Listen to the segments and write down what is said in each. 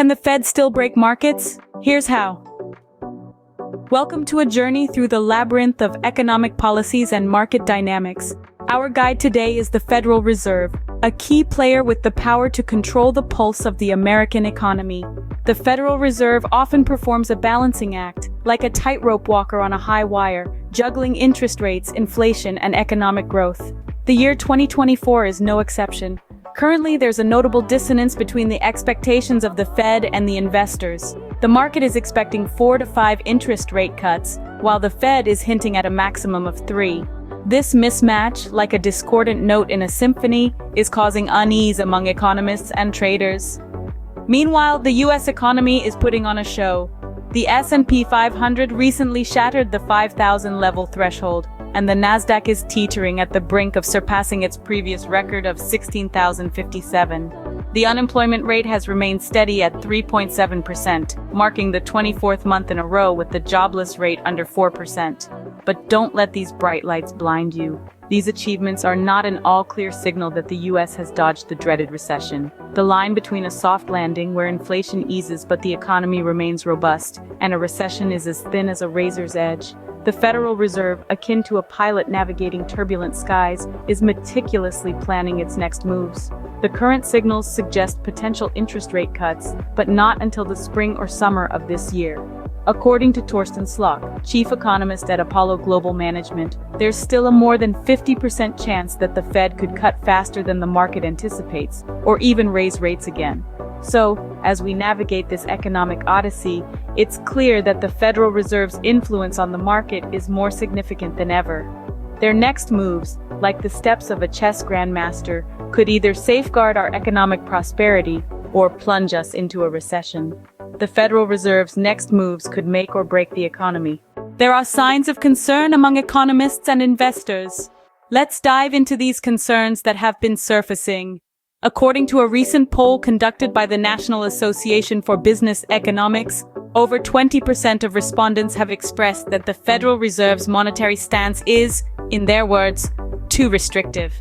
Can the Fed still break markets? Here's how. Welcome to a journey through the labyrinth of economic policies and market dynamics. Our guide today is the Federal Reserve, a key player with the power to control the pulse of the American economy. The Federal Reserve often performs a balancing act, like a tightrope walker on a high wire, juggling interest rates, inflation, and economic growth. The year 2024 is no exception. Currently, there's a notable dissonance between the expectations of the Fed and the investors. The market is expecting 4 to 5 interest rate cuts, while the Fed is hinting at a maximum of 3. This mismatch, like a discordant note in a symphony, is causing unease among economists and traders. Meanwhile, the U.S. economy is putting on a show. The S&P 500 recently shattered the 5,000 level threshold, and the Nasdaq is teetering at the brink of surpassing its previous record of 16,057. The unemployment rate has remained steady at 3.7%, marking the 24th month in a row with the jobless rate under 4%. But don't let these bright lights blind you. These achievements are not an all-clear signal that the U.S. has dodged the dreaded recession. The line between a soft landing, where inflation eases but the economy remains robust, and a recession is as thin as a razor's edge. The Federal Reserve, akin to a pilot navigating turbulent skies, is meticulously planning its next moves. The current signals suggest potential interest rate cuts, but not until the spring or summer of this year. According to Torsten Slok, chief economist at Apollo Global Management, there's still a more than 50% chance that the Fed could cut faster than the market anticipates, or even raise rates again. So, as we navigate this economic odyssey, it's clear that the Federal Reserve's influence on the market is more significant than ever. Their next moves, like the steps of a chess grandmaster, could either safeguard our economic prosperity or plunge us into a recession. The Federal Reserve's next moves could make or break the economy. There are signs of concern among economists and investors. Let's dive into these concerns that have been surfacing. According to a recent poll conducted by the National Association for Business Economics, over 20% of respondents have expressed that the Federal Reserve's monetary stance is, in their words, too restrictive.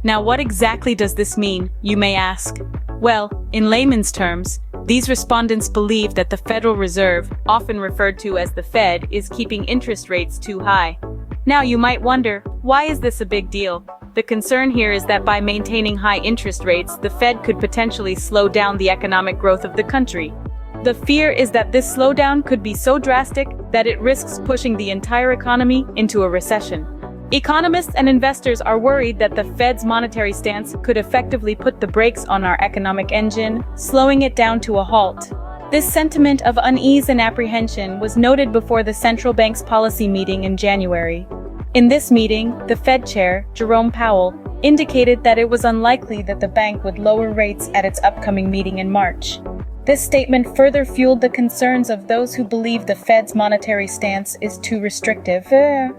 Now, what exactly does this mean, you may ask? Well, in layman's terms, these respondents believe that the Federal Reserve, often referred to as the Fed, is keeping interest rates too high. Now, you might wonder, why is this a big deal? The concern here is that by maintaining high interest rates, the Fed could potentially slow down the economic growth of the country. The fear is that this slowdown could be so drastic that it risks pushing the entire economy into a recession. Economists and investors are worried that the Fed's monetary stance could effectively put the brakes on our economic engine, slowing it down to a halt. This sentiment of unease and apprehension was noted before the central bank's policy meeting in January. In this meeting, the Fed chair, Jerome Powell, indicated that it was unlikely that the bank would lower rates at its upcoming meeting in March. This statement further fueled the concerns of those who believe the Fed's monetary stance is too restrictive.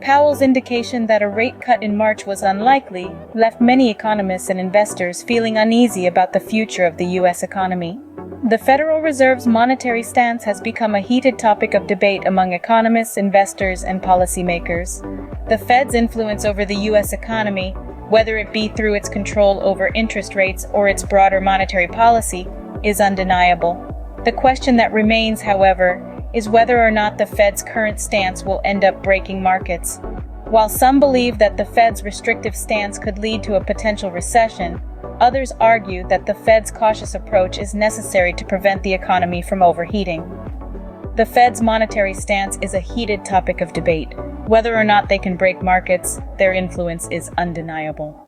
Powell's indication that a rate cut in March was unlikely left many economists and investors feeling uneasy about the future of the U.S. economy. The Federal Reserve's monetary stance has become a heated topic of debate among economists, investors, and policymakers. The Fed's influence over the U.S. economy, whether it be through its control over interest rates or its broader monetary policy, is undeniable. The question that remains, however, is whether or not the Fed's current stance will end up breaking markets. While some believe that the Fed's restrictive stance could lead to a potential recession, others argue that the Fed's cautious approach is necessary to prevent the economy from overheating. The Fed's monetary stance is a heated topic of debate. Whether or not they can break markets, their influence is undeniable.